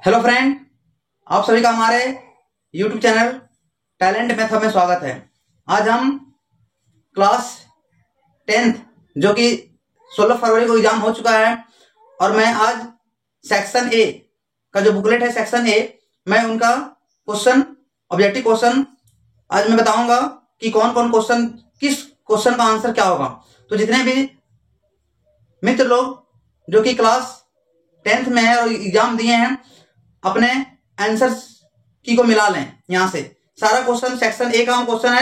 Hello friend, आप सभी का हमारे YouTube चैनल टैलेंट मेथड में स्वागत है। आज हम क्लास 10th जो कि 16 फरवरी को एग्जाम हो चुका है और मैं आज सेक्शन ए का जो बुकलेट है सेक्शन ए, मैं उनका क्वेश्चन ऑब्जेक्टिव क्वेश्चन आज मैं बताऊंगा कि कौन कौन क्वेश्चन, किस क्वेश्चन का आंसर क्या होगा। तो जितने भी मित्र लोग जो कि क्लास 10th में है और एग्जाम दिए हैं, अपने आंसर्स की को मिला लें। यहां से सारा क्वेश्चन सेक्शन ए का क्वेश्चन है।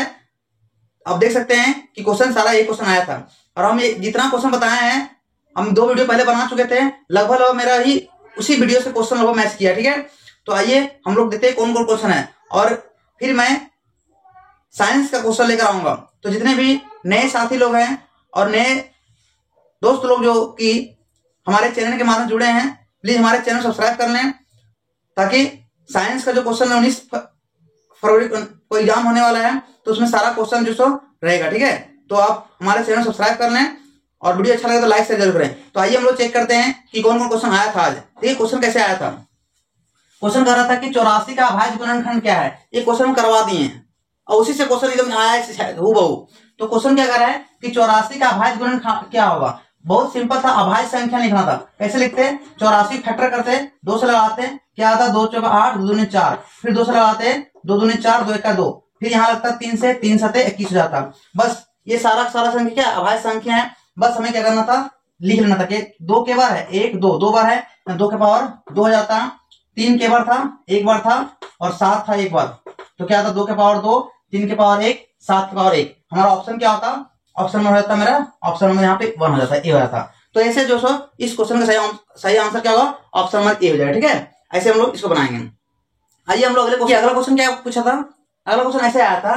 आप देख सकते हैं कि क्वेश्चन सारा एक क्वेश्चन आया था और हम ये जितना क्वेश्चन बताए हैं हम 2 वीडियो पहले बना चुके थे। लगभग मेरा ही उसी वीडियो से क्वेश्चन लगभग मैच किया। ठीक है, तो आइए हम लोग देखते हैं कौन कौन क्वेश्चन है और फिर मैं साइंस का क्वेश्चन लेकर आऊंगा। तो जितने भी नए साथी लोग हैं और नए दोस्त लोग जो कि हमारे चैनल के माध्यम जुड़े हैं, प्लीज हमारे चैनल सब्सक्राइब कर लें ताकि साइंस का जो क्वेश्चन 19 फरवरी को एग्जाम होने वाला है तो उसमें सारा क्वेश्चन जो सो रहेगा। ठीक है, तो आप हमारे चैनल सब्सक्राइब कर लें और वीडियो अच्छा लगे तो लाइक शेयर जरूर करें। तो आइए हम लोग चेक करते हैं कि कौन कौन क्वेश्चन आया था आज। देखिए क्वेश्चन कैसे आया था। क्वेश्चन कह रहा था कि 84 का अभाज्य गुणनखंड क्या है। ये क्वेश्चन हम करवा दिए हैं और उसी से क्वेश्चन एकदम आया है हूबहू। तो क्वेश्चन क्या कर रहा है कि 84 का अभाज्य गुणनखंड क्या होगा। बहुत सिंपल था, अभाज्य संख्या लिखना था। कैसे लिखते हैं, 84 फैक्टर करते हैं, 2 से लगाते हैं, क्या आता है 2 चौका 8, 2 दूनी 4, फिर 2 से लगाते हैं, 2 दूनी 4, 2 एका 2, फिर यहाँ लगता है 3 से, 3 सते 21 हो जाता। बस ये सारा संख्या क्या अभाज्य संख्या है। बस हमें क्या करना था, लिख लेना था कि 2 के बार है 1 2 2 बार है, 2 के पावर 2 हो जाता, 3 के बार था 1 बार था और 7 था 1 बार। तो क्या था 2 के पावर 2, 3 के पावर 1, 7 के पावर 1। हमारा ऑप्शन क्या होता, ऑप्शन में हो जाता मेरा, ऑप्शन नंबर यहाँ पे 1 हो जाता है, ए हो जाता। तो ऐसे जो सो इस क्वेश्चन का सही आंसर क्या होगा, ऑप्शन नंबर ए हो जाएगा। ठीक है, ऐसे हम लोग इसको बनाएंगे। आइए हम लोग अगला क्वेश्चन क्या पूछा था। अगला क्वेश्चन ऐसे आया था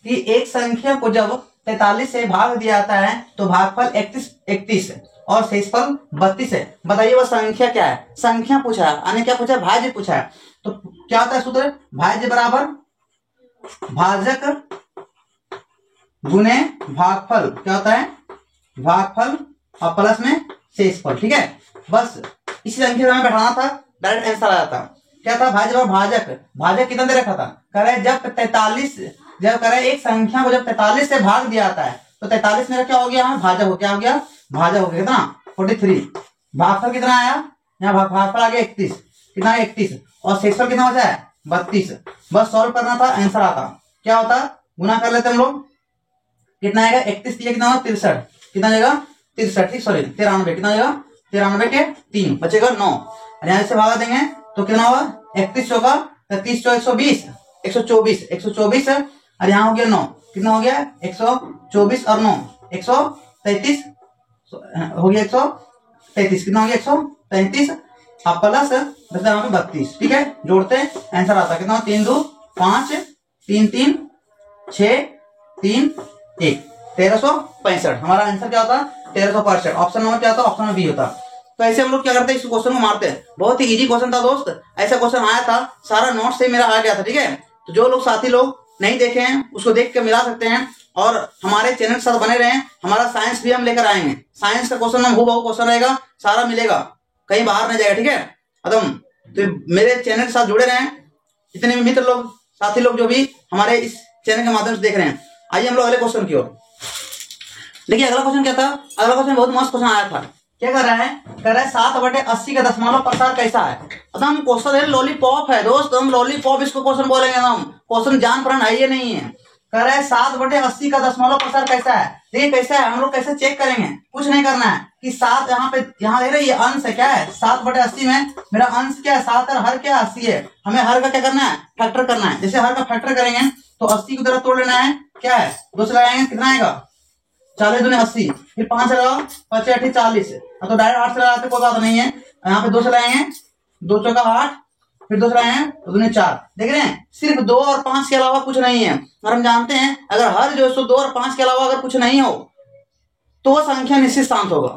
कि एक संख्या को जब 43 से भाग दिया जाता है तो भागफल 31 और शेषफल 32 है। बताइए वह संख्या क्या है। संख्या पूछा है, यानी क्या पूछा है, भाज्य पूछा है। तो क्या होता है सूत्र, भाज्य बराबर भाजक गुने भागफल। क्या होता है, भागफल और प्लस में शेषफल। ठीक है, बस इसी संख्या से हमें बैठाना था, डायरेक्ट आंसर आया था। क्या था, भाज्य और भाजक। भाजक कितना दे रखा था, करे जब 43 जब करे एक संख्या को जब 43 से भाग दिया जाता है तो 43 मेरा क्या हो गया, भाजक हो क्या हो गया, भाजक हो गया कितना 43। भागफल कितना आया, यहाँ भागफल आ गया 31, कितना 31 और शेषफल कितना बचा है 32। बस सॉल्व करना था, आंसर आता। क्या होता, गुना कर लेते हम लोग, कितना आएगा 31 कितना होगा 63, कितना जाएगा 63, ठीक सॉरी 93, कितना जाएगा 93 के 3 बचेगा 9 और यहाँ से भागा देंगे तो कितना होगा 31 होगा 30 120 124 124 और यहाँ हो गया 9, कितना हो गया 124 और 9 133 हो गया 133, कितना हो गया 133 अब प्लस यहाँ पे 32। ठीक है, जोड़ते हैं आंसर आता है कितना 3 2 5 3 3 6 3 1 1365। हमारा आंसर क्या होता 1365। ऑप्शन नंबर क्या होता, ऑप्शन नंबर बी होता। तो ऐसे हम लोग क्या करते हैं, इस क्वेश्चन को मारते हैं। बहुत ही इजी क्वेश्चन था दोस्त, ऐसा क्वेश्चन आया था, सारा नोट से मेरा आ गया था। ठीक है, तो जो लोग साथी लोग नहीं देखे हैं उसको देख के मिला सकते हैं और हमारे चैनल के साथ बने रहे। हमारा साइंस भी हम लेकर आएंगे। साइंस का क्वेश्चन हम हूबहू क्वेश्चन रहेगा, सारा मिलेगा, कहीं बाहर नहीं जाएगा। ठीक है एकदम, तो मेरे चैनल के साथ जुड़े रहे जितने भी मित्र लोग साथी लोग जो भी हमारे इस चैनल के माध्यम से देख रहे हैं। आइए हम लोग अगले क्वेश्चन की ओर। देखिए अगला क्वेश्चन क्या था, अगला क्वेश्चन बहुत मस्त क्वेश्चन आया था। क्या कर रहा है, कह रहा है 7/80 का दशमलव प्रसार कैसा है। एकदम क्वेश्चन है लॉलीपॉप है दोस्त, हम लॉलीपॉप इसको क्वेश्चन बोलेंगे। हम क्वेश्चन जान पढ़ना है, ये नहीं है। कह रहा है 7/80 का दशमलव प्रसार कैसा है। देखिए कैसा है, हम लोग कैसे चेक करेंगे, कुछ नहीं करना है कि 7 यहाँ पे यहाँ देख रहे ये अंश है, क्या है 7/80 में मेरा अंश क्या है 7 और हर क्या 80 है। हमें हर का क्या करना है, फैक्टर करना है। जैसे हर का फैक्टर करेंगे तो 80 की तरफ तोड़ लेना है, क्या है 2 से लगाएंगे कितना आएगा 40 दूनी 80, फिर 5 से लगाओ 5 8 40, तो डायरेक्ट 8 से लगाते कोई बात नहीं है। यहाँ पे 2 से लगाएंगे 2 चौका 8, फिर 2 से लगाएंगे 2 दूनी 4। देख रहे हैं सिर्फ 2 और 5 के अलावा कुछ नहीं है। और हम जानते हैं अगर हर जो है 2 और 5 के अलावा अगर कुछ नहीं हो तो वह संख्या निश्चित शांत होगा,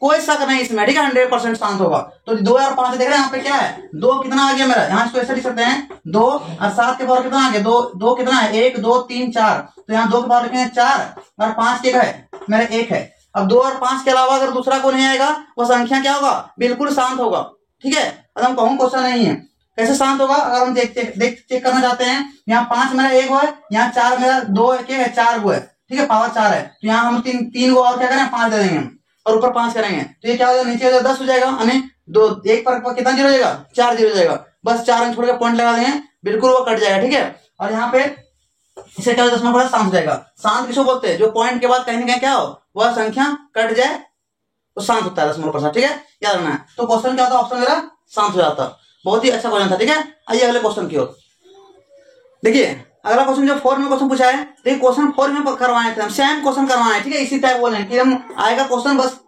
कोई शक नहीं इसमें। ठीक है 100% शांत होगा। तो 2 और 5 देख रहे हैं यहाँ पे क्या है 2 कितना आ गया मेरा, यहाँ इसको ऐसे लिख सकते हैं 2 और 7 के पावर कितना आ गया 2 कितना है 1 2 3 4, तो यहाँ 2 के पावर लिखेंगे 4 और 5 के है मेरा 1 है। अब 2 और 5 के अलावा अगर दूसरा को नहीं आएगा वो संख्या क्या होगा, बिल्कुल शांत होगा। ठीक है, अब हम कहूँ क्वेश्चन नहीं है। कैसे शांत होगा? अगर हम चेक करना चाहते हैं, यहाँ 5 मेरा 1 है, यहाँ 4 मेरा 2 है, 4 वो है, ठीक है, पावर 4 है, तो यहाँ हम 3 को और क्या करें, 5 दे देंगे और ऊपर 5 करेंगे, तो ये क्या हो जाएगा, नीचे 10 हो जाएगा, यानी 2 1 पर कितना जीरो हो जाएगा, 4 जीरो हो जाएगा। बस 4 अंक छोड़ के पॉइंट लगा देंगे, बिल्कुल वो कट जाएगा, ठीक है। और यहाँ पे इसे क्या दशमलव पढ़ा, शांत हो जाएगा। शांत किसको बोलते हैं? जो पॉइंट के बाद कहीं ना कहीं क्या हो, वह संख्या कट जाए तो शांत होता है दशमलव प्रसाद, ठीक है, याद रखना है। तो क्वेश्चन क्या होता है, ऑप्शन मेरा शांत हो जाता। बहुत ही अच्छा क्वेश्चन था, ठीक है। आइए अगले क्वेश्चन की ओर देखिए। अगला क्वेश्चन जो 4 में क्वेश्चन पूछा है, देखिए क्वेश्चन 4 में करवाए थे हम, सेम क्वेश्चन करवाए, ठीक है, इसी टाइप बोले कि हम आएगा क्वेश्चन, बस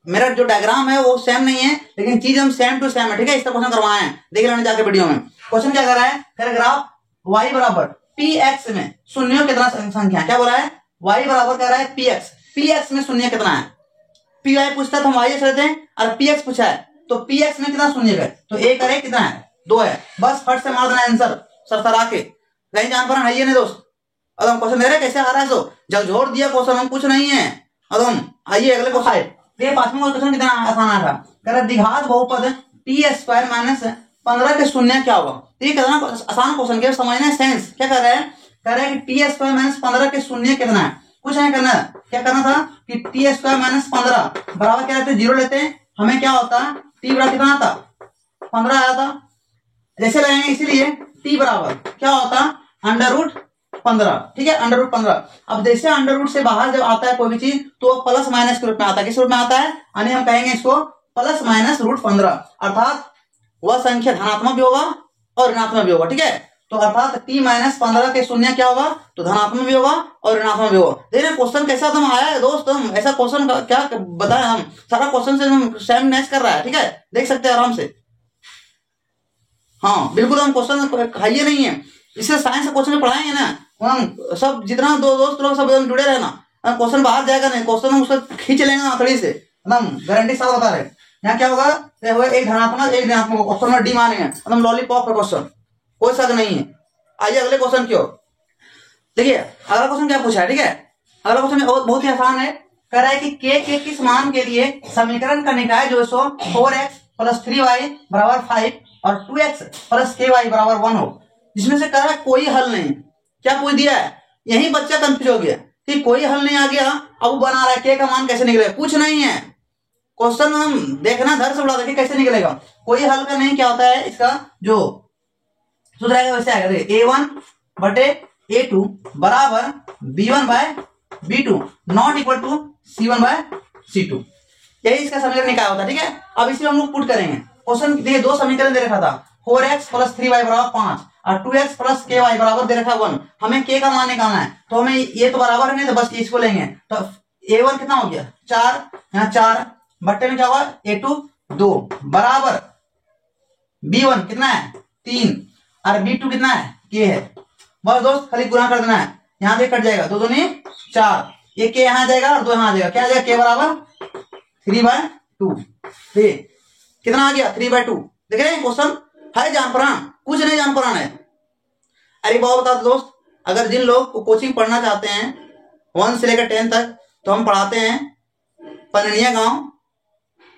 मेरा जो डायग्राम है वो सेम नहीं है, लेकिन चीज हम सेम टू सेम है, ठीक है, इस तरह क्वेश्चन करवाए हैं, देख लेना जाके वीडियो में। क्वेश्चन क्या कर रहा है, ग्राफ y बराबर px में शून्य कितना संख्या, क्या बोला है, y बराबर कह रहा है px में शून्य कितना है। पी वाई पूछता है तो हम वाई लेते हैं, और पी एक्स पूछा है तो पी एक्स में कितना शून्य है, तो एक करे कितना है, 2 है, बस फट से मार देना आंसर सरसरा के, कहीं जान पर है ये नहीं दोस्त। अब हम क्वेश्चन दे रहे कैसे आ रहा है, सो जब जोड़ दिया क्वेश्चन, हम कुछ नहीं है। अब हम आइए अगले क्वेश्चन, ये 5वां क्वेश्चन कितना आसान था, कह रहा द्विघात बहुपद टी स्क्वायर माइनस 15 के शून्य क्या होगा। तो ये कितना आसान क्वेश्चन के समझना सेंस, क्या कर रहा है, कह रहा है कि टी स्क्वायर माइनस 15 के शून्य कितना है, कुछ नहीं करना, क्या करना था कि टी स्क्वायर माइनस 15 बराबर क्या रहते हैं, 0 लेते हैं, हमें क्या होता है, टी बराबर कितना आता, 15 आया था, जैसे लगाएंगे इसीलिए टी बराबर क्या होता, अंडर रूट 15, ठीक है, अंडर रूट 15। अब जैसे अंडर रूट से बाहर जब आता है कोई भी चीज तो वो प्लस माइनस के रूप में आता है, किस रूप में आता है, यानी हम कहेंगे इसको प्लस माइनस रूट 15, अर्थात वह संख्या धनात्मक भी होगा और ऋणात्मक भी होगा, ठीक है। तो अर्थात t माइनस 15 के शून्य क्या होगा, तो धनात्मक भी होगा और ऋणात्मक भी होगा। देखिए क्वेश्चन कैसा तुम आया है दोस्त, हम ऐसा क्वेश्चन क्या बताएं, हम सारा क्वेश्चन से हम सेम मैच कर रहा है, ठीक है, देख सकते हैं आराम से। हाँ बिल्कुल, हम क्वेश्चन खाइए नहीं है, इससे साइंस के क्वेश्चन पढ़ाएंगे ना, हम सब जितना दोस्त लोग सब जुड़े रहना, क्वेश्चन बाहर जाएगा नहीं, क्वेश्चन हम उसको खींच लेंगे आखिरी से, एकदम गारंटी साथ बता रहे। यहाँ क्या होगा, एक धनात्मक एक ऋणात्मक, ऑप्शन में डी मानेंगे, एकदम लॉलीपॉप का क्वेश्चन, कोई शक नहीं है। आइए अगले क्वेश्चन की ओर देखिए। अगला क्वेश्चन क्या पूछा है, ठीक है, अगला क्वेश्चन बहुत ही आसान है, कह रहा है कि के किस मान के लिए समीकरण का निकाय जो 4x प्लस 3y बराबर 5 और 2x प्लस ky बराबर 1 हो, जिसमें से कह रहा है कोई हल नहीं, क्या कोई दिया है, यही बच्चा कंफ्यूज हो गया कि कोई हल नहीं आ गया, अब बना रहा है के का मान कैसे निकलेगा, कुछ नहीं है, क्वेश्चन हम देखना धर से उड़ा देखिए कैसे निकलेगा, कोई हल का नहीं, क्या होता है इसका जो सूत्र आएगा वैसे आएगा, देखिए a1 बटे a2 बराबर b1 by b2 not equal to c1 by c2, यही इसका समीकरण निकाय होता है, ठीक है। अब इसमें हम लोग पुट करेंगे, क्वेश्चन देखिए 2 समीकरण दे रखा था, 4x प्लस 3y बराबर 5 और 2x प्लस ky बराबर दे रखा 1, हमें k का मान निकालना है, तो हमें ये तो बराबर है नहीं, तो बस इसको लेंगे, तो a1 कितना हो गया 4, यहाँ 4 बट्टे में क्या हुआ a2 2 बराबर b1 कितना है 3 और b2 कितना है k है, बस दोस्त खाली गुणा कर देना है, यहाँ से कट जाएगा 2 दूनी 4, ये k यहाँ आ जाएगा और 2 यहाँ आ जाएगा, क्या आ जाएगा k बराबर 3/2, कितना आ गया 3/2। देख रहे हैं क्वेश्चन है जान परान, कुछ नहीं जान परान है। अरे बाबा बता दो दोस्त, अगर जिन लोग को कोचिंग पढ़ना चाहते हैं 1 से लेकर 10 तक, तो हम पढ़ाते हैं पननिया गांव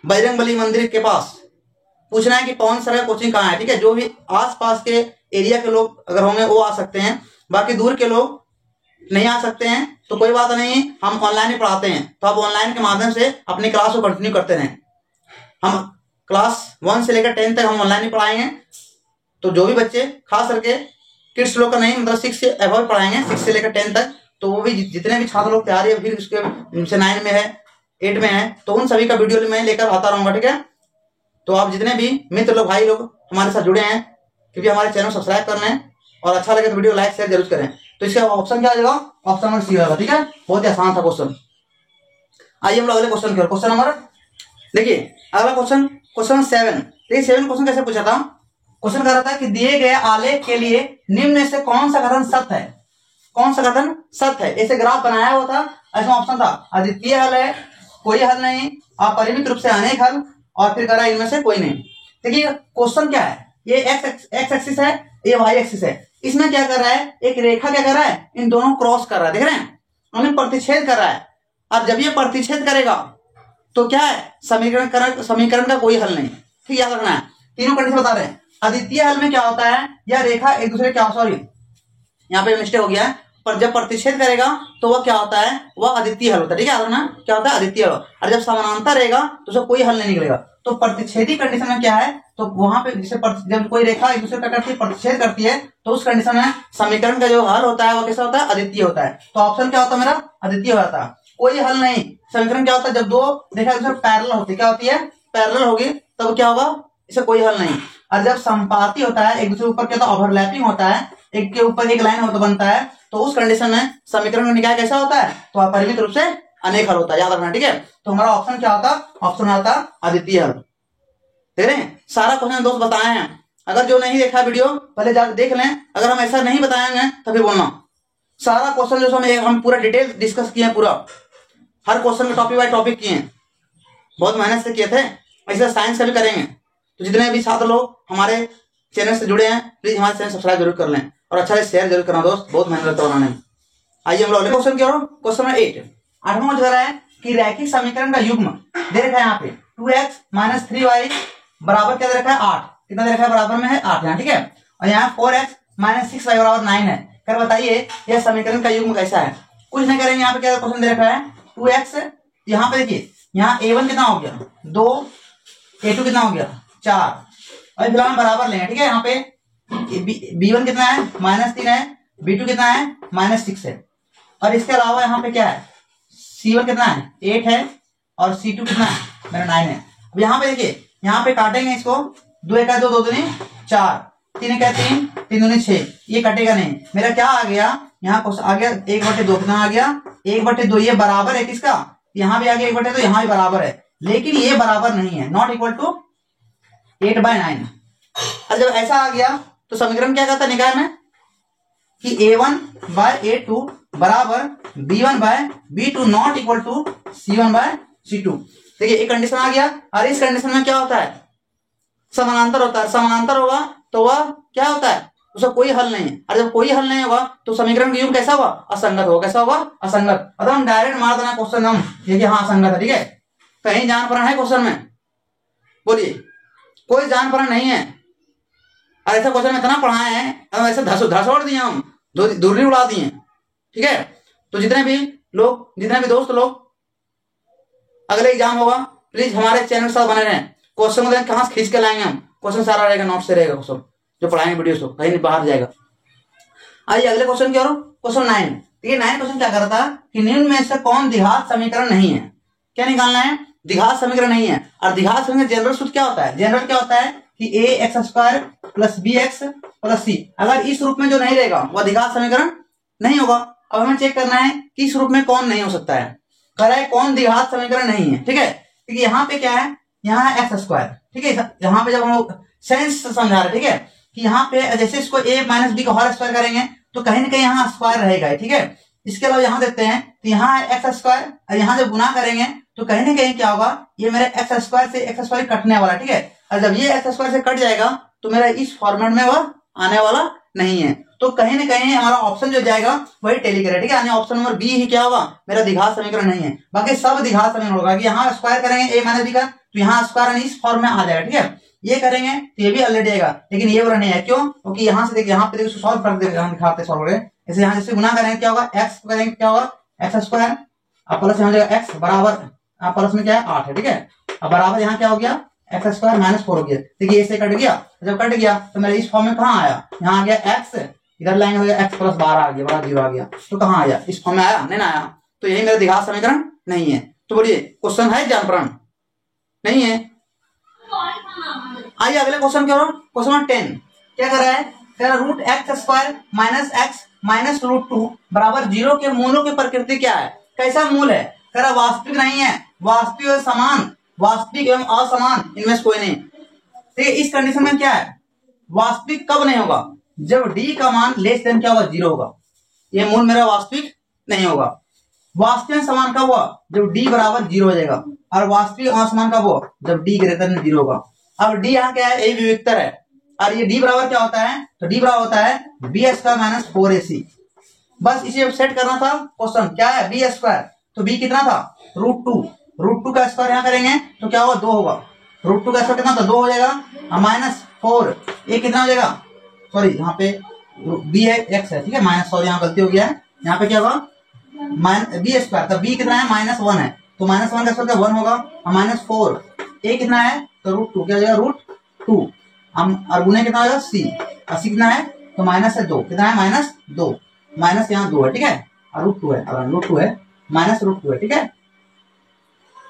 बजरंगबली मंदिर के पास, पूछना है कि कौन सा कोचिंग कहाँ है, ठीक है, जो भी आसपास के एरिया के लोग अगर होंगे वो आ सकते हैं, बाकी दूर के लोग नहीं आ सकते हैं तो कोई बात नहीं, हम ऑनलाइन ही पढ़ाते हैं, तो आप ऑनलाइन के माध्यम से अपनी क्लास को कंटिन्यू करते रहें। हम क्लास 1 से लेकर 10 तक हम ऑनलाइन ही पढ़ाएंगे, तो जो भी बच्चे खास करके किड्स लोग का नहीं, मतलब 6 से अबव पढ़ाएंगे, 6 से लेकर 10 तक, तो वो भी जितने भी छात्र लोग तैयारी फिर उसके 9 में है 8 में है, तो उन सभी का वीडियो मैं लेकर आता रहूंगा, ठीक है। तो आप जितने भी मित्र लोग भाई लोग हमारे साथ जुड़े हैं, कृपया हमारे चैनल सब्सक्राइब करना है और अच्छा लगे तो वीडियो लाइक शेयर जरूर करें। तो इसका ऑप्शन क्या आ जाएगा, ऑप्शन नंबर सी होगा, ठीक है, बहुत ही आसान था क्वेश्चन। आइए हम लोग अगले क्वेश्चन की, क्वेश्चन नंबर देखिए, अगला क्वेश्चन क्वेश्चन 7, देखिए 7 क्वेश्चन कैसे पूछा था, क्वेश्चन कर रहा था कि दिए गए आलेख के लिए निम्न में से कौन सा कथन सत्य है, कौन सा कथन सत्य है, ऐसे ग्राफ बनाया हुआ था, ऐसा ऑप्शन था अद्वितीय हल है, कोई हल नहीं, अपरिमित रूप से अनेक हल, और फिर करा इनमें से कोई नहीं। देखिए क्वेश्चन क्या है, ये एक्स एक्सिस है, ये वाई एक्सिस है, इसमें क्या कर रहा है, एक रेखा क्या कर रहा है, इन दोनों क्रॉस कर रहा है, देख रहे हैं, हमें प्रतिच्छेद कर रहा है, और जब ये प्रतिच्छेद करेगा तो क्या है, समीकरण का कोई हल नहीं, ठीक याद रखना है, तीनों कंडीशन बता रहे हैं, अद्वितीय हल में क्या होता है, यह रेखा एक दूसरे क्या, सॉरी यहाँ पे मिस्टेक हो गया है, पर जब प्रतिच्छेद करेगा तो वह क्या होता है, वह अद्वितीय हल होता है। ठीक है ना, क्या होता है, अद्वितीय हल। और जब समानांतर रहेगा तो उसका कोई हल नहीं निकलेगा। तो प्रतिच्छेदी कंडीशन में क्या है, तो वहां पे जैसे जब कोई रेखा एक दूसरे का करती है, प्रतिच्छेद करती है, तो उस कंडीशन में समीकरण का जो हल होता है वो कैसा होता है, अद्वितीय होता है। तो ऑप्शन क्या होता है मेरा, अद्वितीय होता है, कोई हल नहीं। समीकरण क्या होता है, जब दो रेखा एक दूसरे पैरेलल होती है, क्या होती है, पैरेलल होगी, तब क्या होगा, इसे कोई हल नहीं। और जब संपाती होता है, एक दूसरे ऊपर क्या होता है, ओवरलैपिंग होता है, एक के ऊपर एक लाइन होता बनता है, तो उस कंडीशन में समीकरण का निकाय कैसा होता है, तो अपरिमित रूप से अनेक हल होता है, याद रखना। ठीक है, तो हमारा ऑप्शन क्या होता, ऑप्शन आता अद्वितीय हल। देख रहे हैं, सारा क्वेश्चन दोस्त बताए हैं। अगर जो नहीं देखा वीडियो पहले जाकर देख लें, अगर हम ऐसा नहीं बताएंगे तभी बोलना। सारा क्वेश्चन जो हम पूरा डिटेल डिस्कस किए हैं, पूरा हर क्वेश्चन में टॉपिक बाय टॉपिक किए हैं, बहुत मेहनत से किए थे। ऐसे साइंस का भी करेंगे। तो जितने भी छात्र लोग हमारे चैनल से जुड़े हैं, प्लीज हमारे चैनल सब्सक्राइब जरूर कर लें और अच्छा से शेयर जरूर करना दोस्त, बहुत मेहनत लगता है बनाने में। आइए हम लोग अगले क्वेश्चन की ओर। क्वेश्चन नंबर 8, 8वां जो है कि रैखिक समीकरण का युग्म दे रखा है यहाँ पे 2x - 3y बराबर क्या दे रखा है, 8। कितना दे रखा है, बराबर में है 8 यहाँ। ठीक है, और यहाँ 4x - 6y बराबर 9 है। कर बताइए यह समीकरण का युग्म कैसा है। कुछ नहीं करेंगे, यहाँ पे क्या क्वेश्चन दे रखा है 2x, यहाँ पे देखिए यहाँ a1 कितना हो गया 2, a2 कितना हो गया 4, और फिलहाल बराबर लेंगे। ठीक है, यहाँ पे b1 कितना है -3 है, b2 कितना है -6 है, और इसके अलावा यहाँ पे क्या है c1 कितना है 8 है, और c2 कितना है मेरा 9 है। अब यहाँ पे देखिए, यहाँ पे काटेंगे इसको, 2 1 2 2 दूनी 4, 3 1 3 3 दूनी 6, ये कटेगा नहीं। मेरा क्या आ गया यहाँ कुछ आ गया 1/2, कितना आ गया 1/2, ये बराबर है किसका, यहाँ भी आ गया 1/2, यहाँ भी बराबर है, लेकिन ये बराबर नहीं है, नॉट इक्वल टू 8/9। और जब ऐसा आ गया तो समीकरण क्या कहता है निकाय में कि a1/a2 बराबर b1/b2 not equal to c1/c2। देखिए एक कंडीशन आ गया, और इस कंडीशन में क्या होता है, समानांतर होता है। समानांतर होगा तो वह क्या होता है, उसका कोई हल नहीं है। और जब कोई हल नहीं होगा तो समीकरण का युग्म कैसा होगा, असंगत होगा। कैसा होगा, असंगत। अगर हम डायरेक्ट मार देना क्वेश्चन हम ये कि हाँ असंगत है, ठीक है, कहीं जान पड़ा है क्वेश्चन में, बोलिए, कोई जान पड़ा नहीं है। और ऐसा क्वेश्चन में इतना पढ़ाए हैं, हम ऐसे धसोड़ दिए, हम दूरी उड़ा दिए। ठीक है, तो जितने भी दोस्त लोग अगले एग्जाम होगा, प्लीज हमारे चैनल के साथ बने रहें। क्वेश्चन को कहां से खींच के लाएंगे हम, क्वेश्चन सारा रहेगा, नोट से रहेगा क्वेश्चन जो पढ़ाएंगे, वीडियो से कहीं बाहर जाएगा। आइए अगले क्वेश्चन की ओर। क्वेश्चन 9, ये 9 क्वेश्चन क्या करता है कि निम्न में से कौन द्विघात समीकरण नहीं है। क्या निकालना है, द्विघात समीकरण नहीं है। और द्विघात समीकरण जनरल सूत्र क्या होता है, जनरल क्या होता है कि ax² + bx + c। अगर इस रूप में जो नहीं रहेगा वह द्विघात समीकरण नहीं होगा। अब हमें चेक करना है कि इस रूप में कौन नहीं हो सकता है, कह रहा है कौन द्विघात समीकरण नहीं है। ठीक है, क्योंकि यहाँ पे क्या है, यहाँ है x²। ठीक है, यहाँ पे जब हम लोग सेंस समझा रहे, ठीक है, कि यहाँ पे जैसे इसको a - b का होल स्क्वायर करेंगे तो कहीं ना कहीं यहाँ स्क्वायर रहेगा। ठीक है, इसके अलावा यहाँ देखते हैं तो यहाँ है x², और यहाँ जब गुना करेंगे तो कहीं ना कहीं क्या होगा, ये मेरे x² से x² कटने वाला। ठीक है, और जब ये x² से कट जाएगा तो मेरा इस फॉर्मेट में वह आने वाला नहीं है। तो कहीं ना कहीं हमारा ऑप्शन जो जाएगा वही टेली करेगा। ठीक है, ऑप्शन नंबर बी ही क्या होगा, मेरा द्विघात समीकरण नहीं है। बाकी सब द्विघात समीकरण होगा कि यहाँ स्क्वायर करेंगे a - b का तो यहाँ स्क्वायर इस फॉर्म में आ जाएगा। ठीक है, ये करेंगे तो ये भी ऑलरेडी आएगा, लेकिन ये वाला नहीं है। क्यों, क्योंकि यहाँ से देखिए, यहाँ पे देखिए सॉल्व कर देंगे, दिखाते सॉल्व करेंगे। ऐसे यहाँ जैसे गुना करेंगे क्या होगा, x करेंगे क्या होगा x² प्लस यहाँ जाएगा x बराबर प्लस में क्या है 8 है। ठीक है, अब बराबर यहाँ क्या हो गया x² - 4 हो गया। देखिए ऐसे कट गया, जब कट गया तो मेरे इस फॉर्म में कहाँ आया, यहाँ आ गया x, इधर लाएंगे हो गया x + 12 आ गया, बड़ा 0 आ गया, तो कहाँ आया, इस फॉर्म में आया, नहीं ना आया। तो यही मेरा द्विघात समीकरण नहीं है। तो बोलिए क्वेश्चन है जानपरण नहीं है। आइए अगले क्वेश्चन की ओर। क्वेश्चन नंबर 10 क्या कर रहा है, कह रहा √x² - x - √2 बराबर 0 के मूलों की प्रकृति क्या है। कैसा मूल है, कह रहा वास्तविक नहीं है, वास्तविक और समान, वास्तविक एवं असमान इनमें से कोई नहीं। ठीक है, इस कंडीशन में क्या है, वास्तविक कब नहीं होगा, जब d का मान लेस देन क्या होगा 0 होगा, ये मूल मेरा वास्तविक नहीं होगा। वास्तविक समान कब हुआ, जब d बराबर 0 हो जाएगा, और वास्तविक असमान कब हुआ, जब d > 0 होगा। अब d यहाँ क्या है, यही विविक्तर है, और ये d बराबर क्या होता है, तो d बराबर होता है b² - 4ac। बस इसे सेट करना था। क्वेश्चन क्या है, b², तो b कितना था √2 का स्क्वायर यहाँ करेंगे तो क्या होगा 2 होगा, √2 का स्क्वायर कितना था 2 हो जाएगा, -4 ए कितना हो जाएगा, सॉरी यहाँ पे बी है एक्स है, ठीक है, माइनस, सॉरी यहाँ गलती हो गया है, यहाँ पे क्या होगा बी स्क्वायर, तो बी कितना है -1 है, तो -1 का स्क्वायर 1 होगा, -4, ए कितना है तो √2, क्या हो जाएगा √2, हम और गुने कितना होगा सी, और सी कितना है तो माइनस है 2, कितना है -2, माइनस यहाँ 2 है, ठीक है, और √2 है, और √2 है -√2 है, ठीक है।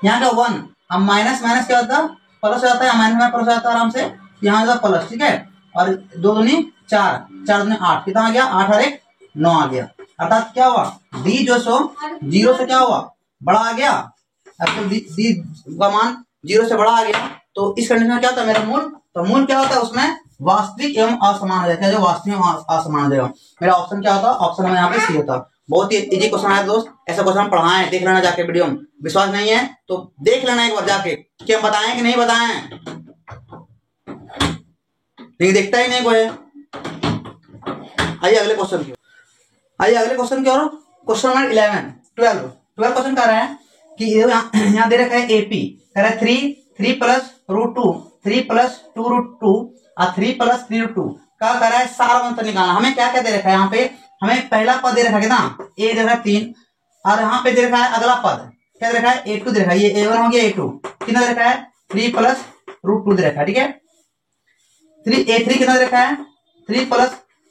यहाँ का 1, अब माइनस माइनस क्या होता है प्लस हो जाता है, माइनस में प्लस हो जाता है आराम से, यहाँ होता प्लस, ठीक है, और 2 दूनी 4, 4 दूनी 8, कितना आ गया 8 और 1 9 आ गया, अर्थात क्या हुआ डी जो सो 0 से क्या हुआ बड़ा आ गया, अब तो डी का मान 0 से बड़ा आ गया, तो इस कंडीशन में क्या होता है मेरा मूल, तो मूल क्या होता है उसमें वास्तविक एवं असमान हो जाता है, जो वास्तविक एवं असमान हो जाएगा, मेरा ऑप्शन क्या होता है, ऑप्शन में यहाँ पे सी होता। बहुत ही इजी क्वेश्चन है दोस्त, ऐसा क्वेश्चन हम पढ़ाएं, देख लेना जाके वीडियो में, विश्वास नहीं है तो देख लेना एक बार जाके कि हम बताएं कि नहीं बताएं, नहीं देखता ही नहीं कोई। आइए अगले क्वेश्चन की, आइए अगले क्वेश्चन की ओर, क्वेश्चन नंबर 12 क्वेश्चन कर रहा है कि यहाँ दे रखा है एपी, कह रहा है 3 प्लस √2, 3 प्लस 2√2 और 3 प्लस 3√2 का कर रहा है सारा अंतर निकालना। हमें क्या क्या दे रखा है, यहाँ पे हमें पहला पद दे रखा है कितना ए दे रखा है 3, और यहाँ पे दे रखा है अगला पद क्या दे रखा है a2 दे रखा है, ये a1 हो गया a2, कितना दे रखा है 3 प्लस √2 दे रखा है, ठीक है, a3 कितना दे रखा है 3 प्लस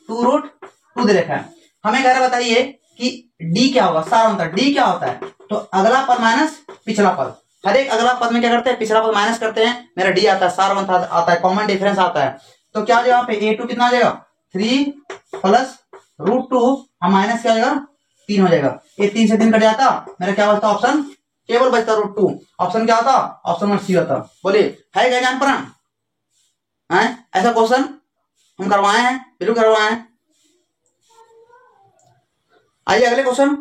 2√2 दे रखा है। हमें कह रहा है बताइए कि d क्या होगा, सारा अंतर d क्या होता है, तो अगला पद माइनस पिछला पद, हर एक अगला पद में क्या करते हैं पिछला पद माइनस करते हैं, मेरा d आता है, सारा अंतर आता है, कॉमन डिफरेंस आता है, तो क्या हो जाएगा यहाँ पे a2 कितना हो जाएगा 3 प्लस √2 और माइनस क्या हो जाएगा 3 हो जाएगा, ये 3 से 3 कट जाता, मेरा क्या बचता ऑप्शन केवल बचता √2, ऑप्शन क्या होता ऑप्शन नंबर सी होता। बोलिए है क्या जान पर ऐसा क्वेश्चन हम करवाए हैं, बिल्कुल करवाए हैं। आइए अगले क्वेश्चन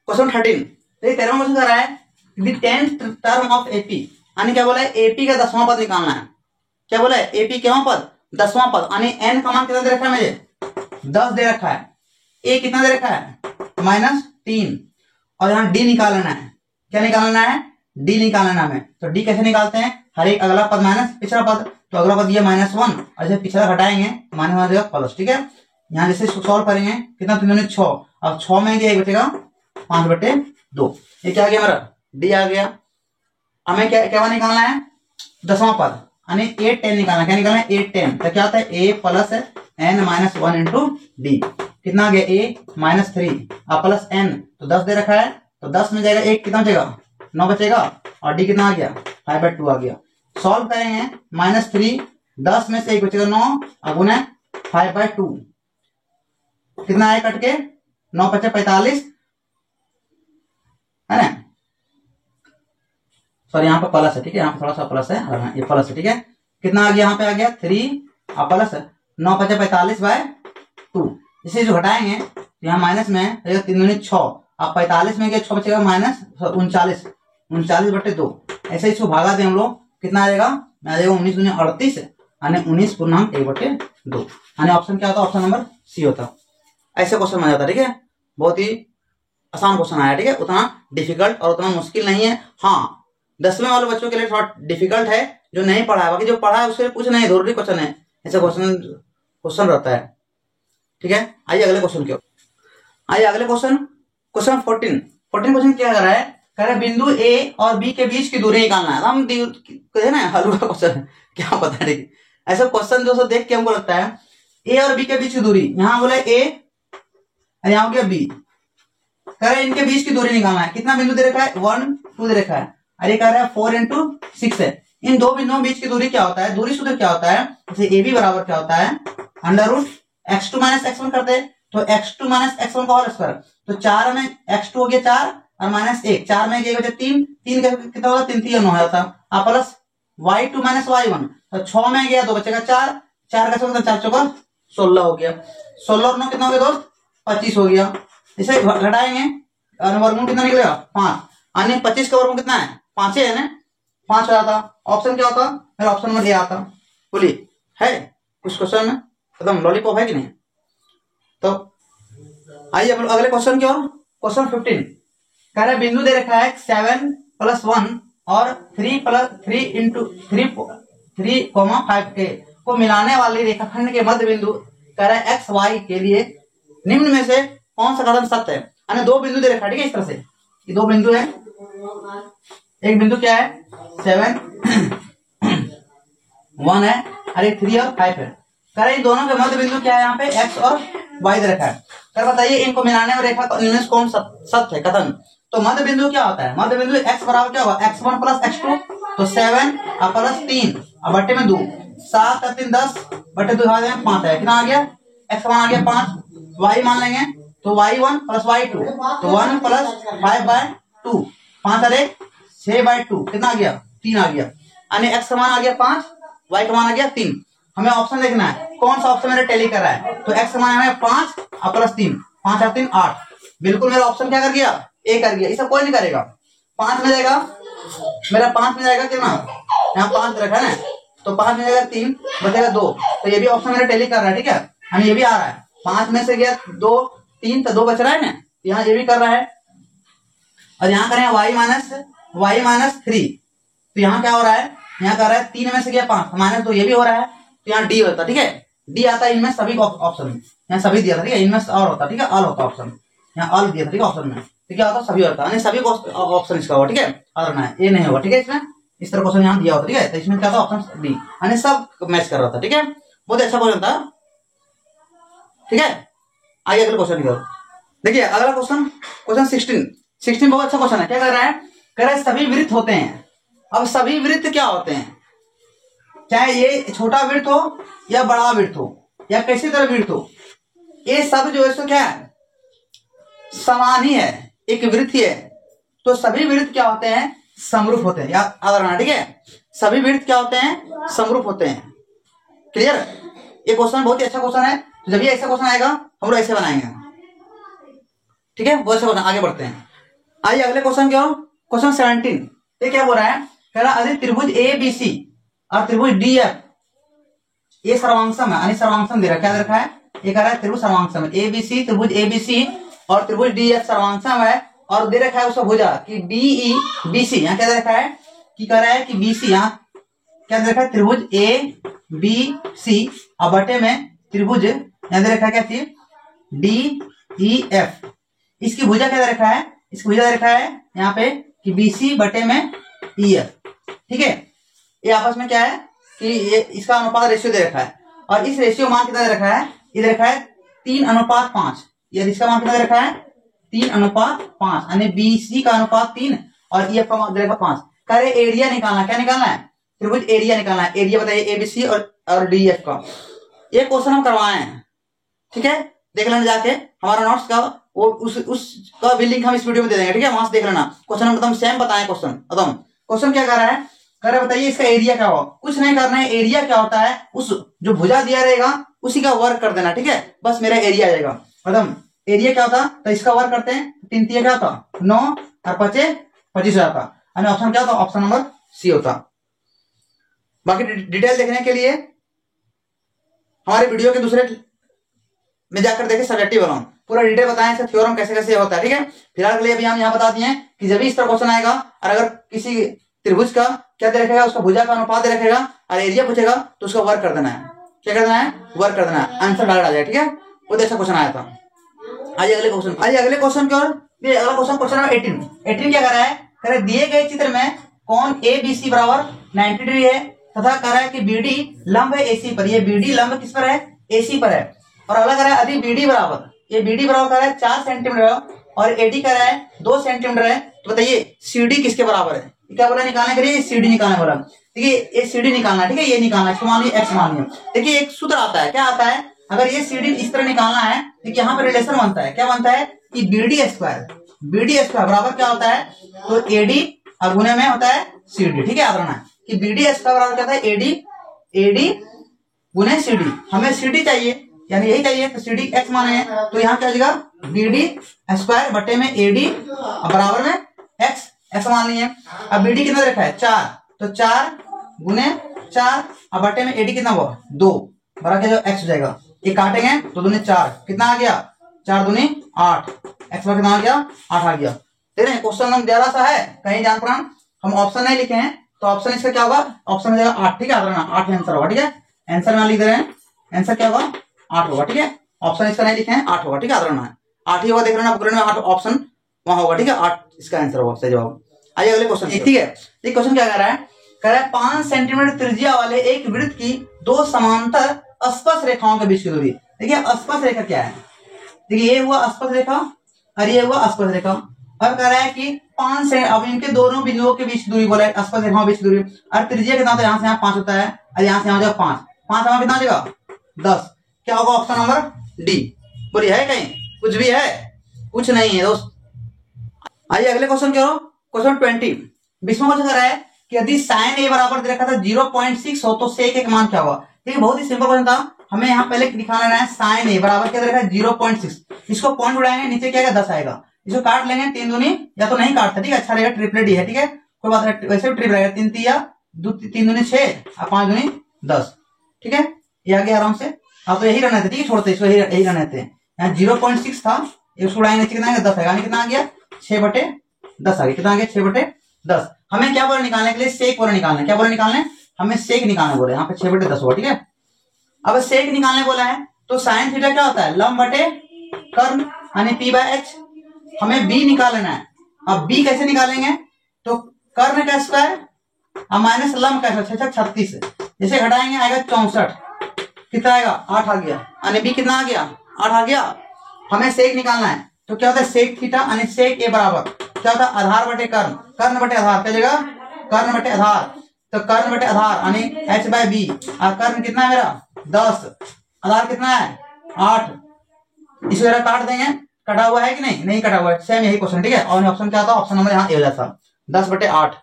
13, देखिए 13वां क्वेश्चन कर रहा है the 10th term of AP, यानी क्या बोला है एपी का 10वां पद निकालना है, क्या बोला है एपी क्या पद 10वां पद, यानी एन का मान कितना दे रखा है मुझे 10 दे रखा है, ए कितना दे रखा है -3, और यहाँ डी निकालना है, क्या निकालना है डी निकालना है, तो डी कैसे निकालते हैं, हर एक अगला पद माइनस पिछला पद, तो अगला पद ये -1 और जैसे पिछला घटाएंगे माइनस देगा प्लस, ठीक है, यहाँ जैसे सॉल्व करेंगे कितना 3 6, अब 6 में ये बचेगा 5/2, ये क्या आ गया मेरा डी आ गया। हमें क्या निकालना है 10वां पद, यानी 8 10 निकालना, क्या निकालना है 8 10, तो क्या होता है a plus n -1 into D, कितना आ गया a -3 और प्लस n, तो 10 दे रखा है, तो 10 में जाएगा 1 कितना बचेगा 9 बचेगा, और डी कितना आ गया 5/2 आ गया। सॉल्व करेंगे -3, 10 में से 1 बचेगा 9 और गुना 5/2, कितना है कट के 9 × 5 = 45 है ना, सॉरी यहाँ पे प्लस है, ठीक है, यहाँ पे थोड़ा सा प्लस है, ये प्लस है, ठीक है, कितना आ गया यहाँ पे आ गया 3 और प्लस 9 × 5 = 45/2, इसे जो घटाएंगे तो यहाँ माइनस में 3 दूनी 6, अब 45 में 6 बचेगा -39/2, ऐसे इसको भागा दें हम लोग कितना आ जाएगा, आ जाएगा 19 दूनी 38, यानी 19 पूर्णांक 1/2, यानी ऑप्शन क्या होता है ऑप्शन नंबर सी होता। ऐसे क्वेश्चन आ जाता है, ठीक है, बहुत ही आसान क्वेश्चन आया, ठीक है, उतना डिफिकल्ट और उतना मुश्किल नहीं है, हाँ 10वीं वाले बच्चों के लिए थोड़ा डिफिकल्ट है, जो नहीं पढ़ा है, बाकी जो पढ़ा है उसके लिए कुछ नहीं, जरूरी क्वेश्चन है, ऐसा क्वेश्चन रहता है, ठीक है। आइए अगले क्वेश्चन की ओर, आइए अगले क्वेश्चन 14 क्वेश्चन क्या कर रहा है, कह रहा है बिंदु ए और बी के बीच की दूरी निकालना है, हम कहे ना हलवा क्वेश्चन क्या पता है, ऐसा क्वेश्चन जो देख के हमको लगता है ए और बी के बीच की दूरी, यहाँ बोले ए और यहाँ हो गया बी, कह रहे इनके बीच की दूरी निकालना है, कितना बिंदु दे रखा है 1 2 दे रखा है, अरे कह रहा है 4 × 6 है, इन दो बिंदुओं बीच की दूरी क्या होता है, दूरी सूत्र क्या होता है, जैसे ए बी बराबर क्या होता है √(x2 - x1) करते हैं, तो x2 - x1 का होल स्क्वायर, तो 4 में x2 हो गया 4 और -1, 4 में 1 बचा 3 कितना होगा 3 3 हो जाता, और प्लस y2 - y1, तो 6 में गया 2 बचेगा 4, 4 का 4 चौका 16 हो गया, 16 और 9 कितना हो गया दोस्त 25 हो गया, इसे घटाएंगे वर्गमूल कितना निकलेगा 5, यानी 25 का वर्गमूल कितना है 5 है ना, 5 हो जाता, ऑप्शन क्या होता मेरा ऑप्शन नंबर ए आता। बोलिए है कुछ क्वेश्चन में एकदम लॉलीपॉप है कि नहीं, तो आइए अगले क्वेश्चन की ओर, क्वेश्चन 15 कह रहा है बिंदु दे रखा है 7 + 1 और 3 × 3 5 के, को मिलाने वाली रेखाखंड के मध्य बिंदु कह रहा है एक्स वाई के लिए निम्न में से कौन सा कथन सत्य है। यानी दो बिंदु दे रखा है, ठीक है। इस तरह से ये दो बिंदु है, एक बिंदु क्या है 7 1 है और एक 3 और 5 है। कह रहे दोनों के मध्य बिंदु क्या है यहाँ पे एक्स और वाई दे रखा है। कर बताइए इनको मिलाने वाली रेखा इनमें से कौन सत्य है कथन। तो मध्य बिंदु क्या होता है, मध्य बिंदु एक्स बराबर क्या होगा x1 प्लस x2, तो 7 और प्लस 3 और बट्टे में 2, 7 और 3 10 बट्टे 2 में 5 है। कितना आ गया x1 आ गया 5, y मान लेंगे तो y1 प्लस y2, तो 1 प्लस 5/2, 5 और 1 6/2, कितना आ गया 3 आ गया। यानी x का मान आ गया 5, y का मान आ गया 3। हमें ऑप्शन देखना है कौन सा ऑप्शन मेरा टैली कर रहा है। तो x का मान है 5 और प्लस 3, 5 और 3 8। बिल्कुल मेरा ऑप्शन क्या कर गया ए कर गया। इसे कोई नहीं करेगा, 5 में जाएगा मेरा 5 में जाएगा कितना, यहाँ 5 रखा है ना, तो 5 में जाएगा 3 बचेगा 2, तो ये भी ऑप्शन मेरा टैली कर रहा है, ठीक है। हमें ये भी आ रहा है 5 में से गया 2 3 तो 2 बच रहा है ना, यहाँ ये भी कर रहा है। और यहाँ करें y माइनस 3, तो यहाँ क्या हो रहा है, यहाँ कर रहा है 3 में से गया 5 माइनस 2, ये भी हो रहा है, तो यहाँ डी होता, ठीक है। डी आता है इनमें सभी ऑप्शन में, यहाँ सभी दिया था, ठीक है। इनमें और होता, ठीक है, ऑल होता ऑप्शन, यहाँ ऑल दिया था, ठीक है ऑप्शन में, तो क्या होता सभी होता है, सभी ऑप्शन इसका होगा, ठीक है। और ना ये नहीं होगा, ठीक है। इसमें इस तरह क्वेश्चन यहाँ दिया होता, ठीक है। तो इसमें क्या था ऑप्शन डी, यानी सब मैच कर रहा था, ठीक है। बहुत अच्छा क्वेश्चन था, ठीक है। आइए अगले क्वेश्चन की ओर देखिए। अगला क्वेश्चन 16 बहुत अच्छा क्वेश्चन है। क्या कर रहा है, कह रहा है सभी वृत्त होते हैं। अब सभी वृत्त क्या होते हैं, चाहे ये छोटा वृत्त हो या बड़ा वृत्त हो या किसी तरह वृत्त हो, ये सब जो है सो क्या है समान ही है, एक वृत्त ही है। तो सभी वृत्त क्या होते हैं समरूप होते हैं, याद रखना, ठीक है। सभी वृत्त क्या होते हैं समरूप होते हैं। क्लियर, ये क्वेश्चन बहुत ही अच्छा क्वेश्चन है। तो जब ये ऐसा क्वेश्चन आएगा हम लोग ऐसे बनाएंगे, ठीक है। बहुत अच्छा क्वेश्चन, आगे बढ़ते हैं। आइए अगले क्वेश्चन क्या हो, क्वेश्चन 17। ये क्या बोल रहा है, कह रहा है त्रिभुज ABC और त्रिभुज DF ये सर्वांगसम है, यानी सर्वांगसम दे रखा है, रखा है। ये कह रहा है त्रिभुज सर्वांगसम है, ABC त्रिभुज ABC और त्रिभुज DF सर्वांगसम है। और दे रखा है उसका भुजा कि DE BC, यहाँ क्या दे रखा है कि कह रहा है कि BC, यहाँ क्या दे रखा है त्रिभुज ABC और बटे में त्रिभुज यहाँ दे रखा है क्या चीज DEF। इसकी भुजा क्या दे रखा है, इसकी भुजा दे रखा है यहाँ पे कि BC बटे में EF, ठीक है। ये आपस में क्या है कि ये इसका अनुपात रेशियो दे रखा है, और इस रेशियो मान कितना दे रखा है, ये दे रखा है 3:5। ये इसका मान कितना दे रखा है 3:5, यानी BC का अनुपात 3 और EF का मान दे रखा 5। करे एरिया निकालना, क्या निकालना है त्रिभुज एरिया निकालना है। एरिया बताइए ABC और DF का। ये क्वेश्चन हम करवाए हैं, ठीक है। देख लेना जाके हमारा नोट्स का वो उसका भी लिंक हम इस वीडियो में दे देंगे, ठीक है। वहां से देख लेना क्वेश्चन हम एकदम सेम बताएं। क्वेश्चन क्या कर रहा है, कह रहा है बताइए इसका एरिया क्या होगा। कुछ नहीं करना है, एरिया क्या होता है उस जो भुजा दिया रहेगा उसी का वर्क कर देना, ठीक है। बस मेरा एरिया आ जाएगा। मतलब एरिया क्या होता, तो इसका वर्क करते हैं, 3 3 क्या होता 9 और 5 25 हो जाता, यानी ऑप्शन क्या होता ऑप्शन नंबर सी होता। बाकी डिटेल देखने के लिए हमारे वीडियो के दूसरे में जाकर देखें, सब्जेक्टिव वाला पूरा डिटेल बताएं इसका थ्योरम कैसे कैसे होता है, ठीक है। फिलहाल के लिए अभी हम यहाँ बता दिए कि जब भी इस तरह क्वेश्चन आएगा और अगर किसी त्रिभुज का क्या दे रखेगा उसका भुजा का अनुपात दे रखेगा और एरिया पूछेगा तो उसका वर्क कर देना है, क्या कर देना है वर्क कर देना है, आंसर डायरेक्ट आ जाएगा, ठीक है। बहुत अच्छा क्वेश्चन आया था। आइए अगले क्वेश्चन की ओर। अगला क्वेश्चन नंबर 18 क्या कर रहा है, कह रहा है दिए गए चित्र में कोण ABC बराबर 90 डिग्री है तथा कह रहा है कि BD लंब है AC पर। ये BD लंब किस पर है AC पर है। और अगला कह रहा है यदि BD बराबर, ये BD बराबर कह रहा है 4 सेंटीमीटर और AD कह रहा है 2 सेंटीमीटर है, तो बताइए CD किसके बराबर है। क्या बोला निकालने के लिए CD निकालने बोला, देखिए ये CD निकालना, ठीक है। ये निकालना, इसको मान लीजिए X मान लीजिए। देखिए एक सूत्र आता है, क्या आता है, अगर ये CD इस तरह निकालना है तो यहाँ पर रिलेशन बनता है, क्या बनता है कि BD स्क्वायर बराबर क्या होता है, तो AD और गुने में होता है CD, ठीक है। याद रखना कि BD स्क्वायर बराबर क्या होता है AD गुने CD। हमें CD चाहिए, यानी यही चाहिए, तो CD X माने हैं, तो यहाँ क्या हो जाएगा BD स्क्वायर बटे में AD बराबर में X मान लिए। अब BD कितना रखा है 4, तो 4 गुने 4 और बटे में AD कितना हुआ 2 बराबर क्या X हो जाएगा। ये काटेंगे तो 2 दूनी 4, कितना आ गया 4 दूनी 8, X बराबर कितना आ गया 8 आ गया। देख रहे हैं क्वेश्चन हम जरा सा है, कहीं जान पड़ा हम ऑप्शन नहीं लिखे हैं, तो ऑप्शन इसका क्या होगा ऑप्शन हो जाएगा 8, ठीक है। 8 आंसर होगा, ठीक है। आंसर में लिख दे रहे हैं, आंसर क्या होगा 8 होगा। ठीक है, ऑप्शन इसका नहीं लिखे हैं, 8 होगा। ठीक है, आदरण है 8 ही होगा, देख रहे हैं बुकलेट में 8 ऑप्शन वहां होगा। ठीक है, 8 इसका आंसर होगा, सही जवाब। आइए अगले क्वेश्चन। ठीक है, ये क्वेश्चन क्या कह रहा है 5 सेंटीमीटर त्रिज्या वाले एक वृत्त की दो समांतर स्पर्श रेखाओं के बीच की दूरी। देखिए स्पर्श रेखा क्या है, देखिए ये हुआ स्पर्श रेखा और ये हुआ स्पर्श रेखा। अब कह रहा है कि 5 से अब इनके दोनों बिंदुओं के बीच दूरी बोला है, स्पर्श रेखाओं के बीच दूरी, और त्रिज्या कितना, तो यहाँ से यहाँ 5 होता है और यहाँ से यहाँ हो जाएगा 5, 5 हमारा कितना हो जाएगा 10। क्या होगा ऑप्शन नंबर डी। बोलिए है कहीं कुछ भी है, कुछ नहीं है दोस्त। आइए अगले क्वेश्चन क्या हो, क्वेश्चन 20 20वां क्वेश्चन कह रहा है कि यदि साइन ए बराबर दे रखा था 0.6 हो तो सेक एक मान क्या होगा। ठीक है, बहुत ही सिंपल क्वेश्चन था, हमें यहाँ पहले दिखा लेना है साइन ए बराबर क्या दे रखा है 0.6, इसको पॉइंट उड़ाएंगे नीचे क्या आएगा 10 आएगा, इसको काट लेंगे 3 दूनी या तो नहीं काटता। ठीक है, अच्छा रहेगा ट्रिपलेट ही है। ठीक है, कोई बात नहीं, वैसे भी ट्रिप रहेगा 3 तिया 3 दूनी 6 और 5 दूनी 10। ठीक है, ये आ गया आराम से। आप तो यही रहना थे, ठीक है, छोड़ते इसको यही रहने थे। यहाँ 0.6 था, इसको उड़ाएंगे कितना आएगा 10 आएगा, कितना आ गया 6/10 आ गया, कितना आ गया 6/10। हमें क्या बोला निकालने के लिए, सेक बोला निकालना, क्या बोला निकालने, हमें सेक निकालने बोले, यहाँ पे 6/10 हुआ। ठीक है, अब सेक निकालने बोला है तो साइन थीटा क्या होता है लंब बटे कर्ण यानी p/h। हमें b निकालना है, अब b कैसे निकालेंगे, तो कर्ण का स्क्वायर और माइनस लंब का स्क्वायर 36, जैसे घटाएंगे आएगा 64, कितना आएगा 8 आ गया, यानी b कितना आ गया 8 आ गया। हमें सेक निकालना है तो क्या होता है सेक थीटा यानी सेक ए बराबर क्या होता है आधार बटे कर्ण, कर्ण बटे आधार, क्या जगह कर्ण बटे आधार, तो कर्ण बटे आधार यानी h/b, और कर्ण कितना है मेरा 10, आधार कितना है 8, इस वजह काट देंगे, कटा हुआ है कि नहीं, नहीं कटा हुआ है, सेम यही क्वेश्चन। ठीक है, और ऑप्शन क्या था, ऑप्शन नंबर यहाँ ए हो जाता 10/8।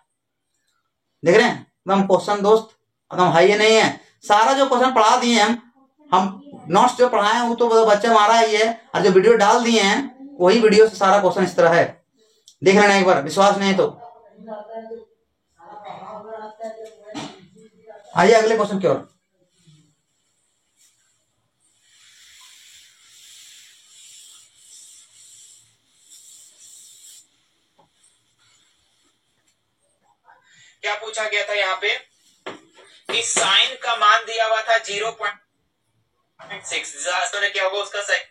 देख रहे हैं एकदम क्वेश्चन दोस्त एकदम हाई नहीं है, सारा जो क्वेश्चन पढ़ा दिए हम नोट्स जो पढ़ाए हैं वो तो बच्चे हमारा ही है, और जो वीडियो डाल दिए हैं वही वीडियो से सारा क्वेश्चन इस तरह है, देख लेना एक बार, विश्वास नहीं तो। आइए अगले क्वेश्चन की ओर। क्या पूछा गया था यहाँ पे कि साइन का मान दिया हुआ था 0.6, तो क्या होगा उसका साइन,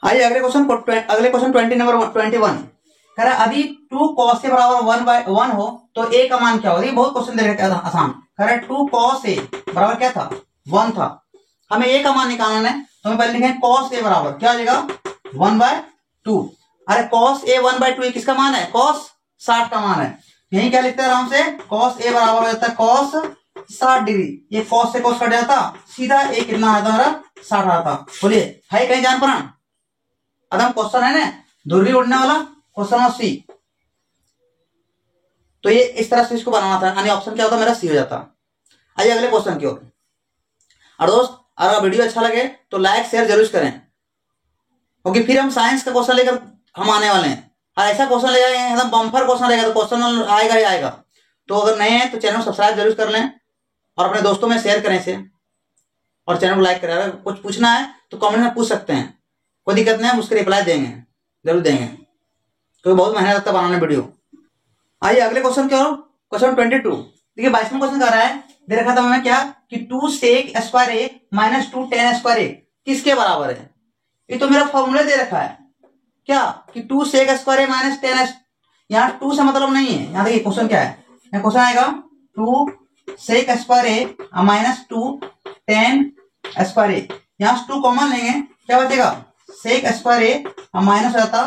आइए अगले क्वेश्चन 20 नंबर 21 कह रहा है यदि 2 cos a बराबर 1/1 हो तो a का मान क्या होगा। ये बहुत क्वेश्चन दे रहे थे आसान, कह रहा है 2 cos a बराबर क्या था 1 था, हमें a का मान निकालना है तो हम पहले लिखेंगे cos a बराबर क्या हो जाएगा 1/2। अरे cos a 1/2 किसका मान है cos 60 का मान है, यही क्या लिखते हैं आराम से cos a बराबर हो जाता है cos 60 डिग्री, ये cos से cos कट जाता सीधा a कितना आता हमारा 60 आता। बोलिए है कहीं जान पड़ा, एकदम क्वेश्चन है ना धुर्री उड़ने वाला क्वेश्चन और सी, तो ये इस तरह से इसको बनाना था, यानी ऑप्शन क्या होता मेरा सी हो जाता। आइए अगले क्वेश्चन की ओर। और दोस्त अगर वीडियो अच्छा लगे तो लाइक शेयर जरूर करें, क्योंकि फिर हम साइंस का क्वेश्चन लेकर हम आने वाले हैं, और ऐसा क्वेश्चन ले जाएंगे एकदम बम्पर क्वेश्चन रहेगा, तो क्वेश्चन आएगा ही आएगा। तो अगर नए हैं तो चैनल सब्सक्राइब जरूर कर लें और अपने दोस्तों में शेयर करें इसे, और चैनल को लाइक करें। अगर कुछ पूछना है तो कमेंट में पूछ सकते हैं, कोई दिक्कत नहीं है, उसके रिप्लाई देंगे, जरूर देंगे, क्योंकि बहुत मेहनत लगता है बनाने वीडियो। आइए अगले क्वेश्चन क्या हो, क्वेश्चन 22। देखिए 22वां क्वेश्चन कर रहा है, दे रखा था हमें क्या कि 2 sec स्क्वायर ए माइनस 2 tan स्क्वायर ए किसके बराबर है। ये तो मेरा फॉर्मूला दे रखा है क्या कि 2 sec स्क्वायर ए माइनस 10, यहाँ 2 से मतलब नहीं है। यहाँ देखिए क्वेश्चन क्या है, यहाँ क्वेश्चन आएगा 2 sec स्क्वायर ए माइनस 2 tan स्क्वायर ए, यहाँ 2 कॉमन लेंगे क्या बचेगा sec स्क्वायर ए माइनस हो जाता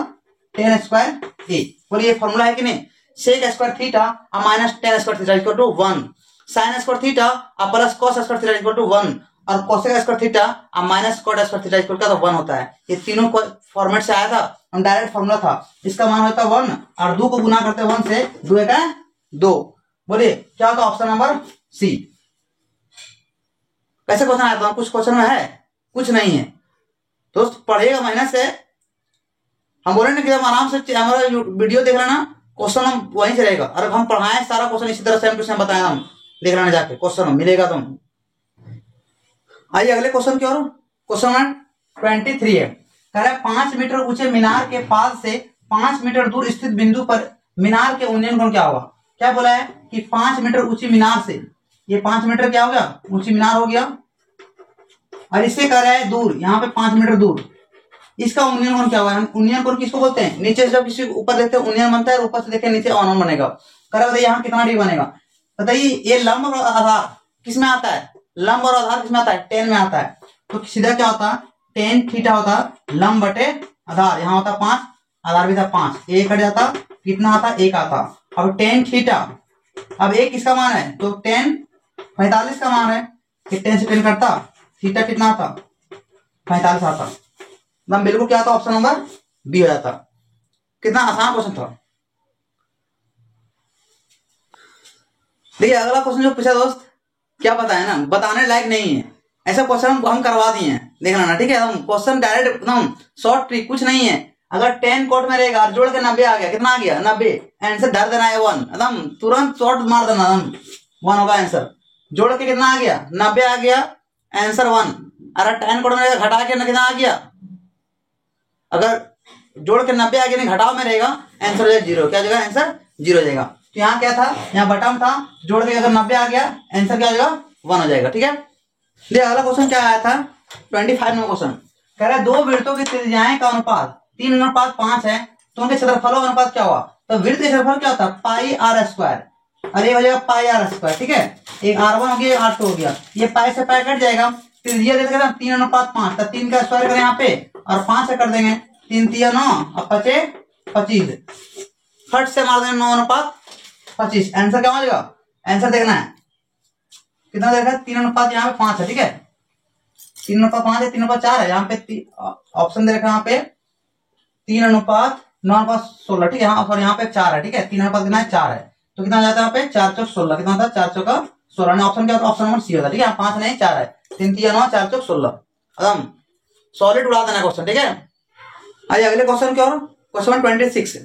tan स्क्वायर ए। बोलिए फॉर्मूला है कि नहीं, sec square theta minus tan square theta equal to 1, sin square theta plus cos square theta equal to 1, और cosec square theta minus cot square theta equal का 1 होता है। ये तीनों फॉर्मेट से आया था, हम डायरेक्ट फॉर्मूला था, इसका मान होता 1 और 2 को गुना करते 1 से 2 का 2, बोलिए क्या होगा ऑप्शन नंबर सी। कैसे क्वेश्चन आया था? कुछ क्वेश्चन में है, कुछ नहीं है दोस्त, पढ़ेगा मेहनत से। हम बोले ना कि हम आराम से हमारा वीडियो देख लेना, क्वेश्चन हम वहीं से रहेगा। अरे हम पढ़ाएं सारा क्वेश्चन इसी तरह सेम टू सेम बताएं, हम देख लेना जाके क्वेश्चन मिलेगा तुम। आइए अगले क्वेश्चन की ओर। क्वेश्चन नंबर 23 है, कह रहा है 5 मीटर ऊंचे मीनार के पास से 5 मीटर दूर स्थित बिंदु पर मीनार के उन्नयन कोण क्या होगा? क्या बोला है कि 5 मीटर ऊंची मीनार से, ये 5 मीटर क्या हो गया? ऊंची मीनार हो गया, और इससे कह रहा है दूर, यहाँ पे 5 मीटर दूर, इसका उन्नयन कोण क्या होगा? उन्नयन कोण किसको बोलते हैं? नीचे से जब किसी ऊपर देखते हैं उन्नयन बनता है, ऊपर से देखें नीचे अवनयन बनेगा। कह रहा है यहाँ कितना डिग्री बनेगा? बताइए ये लंब और आधार किस में आता है? लंब और आधार किस में आता है? टेन में आता है। तो सीधा क्या होता है? टेन थीटा होता लंब बटे आधार, यहाँ होता 5, आधार भी था 5, एक कट जाता, कितना आता? 1 आता। अब टेन थीटा, अब एक किसका मान है? तो टेन 45 का मान है, कि 10 से 10 कटता, थीटा कितना आता? 45 आता। बिल्कुल क्या था? ऑप्शन नंबर बी हो जाता। कितना आसान क्वेश्चन था। देखिए अगला क्वेश्चन जो पूछा दोस्त, क्या बताया ना, बताने लायक नहीं है, ऐसा क्वेश्चन हम करवा दिए हैं, देख लेना ठीक है। हम क्वेश्चन डायरेक्ट एकदम शॉर्ट ट्रिक, कुछ नहीं है। अगर 10 कोट में रहेगा, जोड़ के 90 आ गया, कितना आ गया? 90, आंसर धर देना है 1, एकदम तुरंत शॉर्ट मार देना, एकदम 1 होगा आंसर। जोड़ के कितना आ गया? 90 आ गया, आंसर 1। अगर 10 कोट में रहेगा, घटा के कितना आ गया? अगर जोड़ के 90 आ गया, नहीं घटाव में रहेगा, आंसर हो जाएगा 0। क्या हो जाएगा? आंसर 0 हो जाएगा। तो यहाँ क्या था? यहाँ बटन था, जोड़ के अगर 90 आ गया, आंसर क्या हो जाएगा? 1 हो जाएगा। ठीक है, देखिए अगला क्वेश्चन क्या आया था 25 में क्वेश्चन, कह रहा है 2 वृत्तों की त्रिज्याएं का अनुपात 3:5 है, तो उनके क्षेत्रफलों का अनुपात क्या हुआ? तो वृत्त के क्षेत्रफल क्या होता है? पाई आर स्क्वायर, अरे हो जाएगा पाई आर स्क्वायर। ठीक है, एक r1 हो गया, एक r2 हो गया, ये पाई से पाई कट जाएगा, त्रिज्या दे देगा 3:5, तो 3 का स्क्वायर करें यहाँ पे और 5 से कर देंगे, 3 3 9 और 5 25, फट से मार देंगे 9:25। आंसर क्या हो जाएगा? आंसर देखना है कितना देखा? 3:5, यहाँ पे 5 है। ठीक है, 3:5 है, 3:4 है, यहाँ पे ऑप्शन दे रखा है यहाँ पे 3:9:16। ठीक है, यहाँ पे 4 है। ठीक है, 3:5 कितना है? 4 है, तो कितना जाता है यहाँ पे? 4 चौक 16, कितना होता है? 4 चौका 16। ऑप्शन क्या होता है? ऑप्शन नंबर सी होता है। ठीक है, 5 नहीं 4 है, 3 3 9 4 चौक 16, एकदम सॉलिड उड़ा देना क्वेश्चन। ठीक है, आइए अगले क्वेश्चन की ओर। क्वेश्चन 26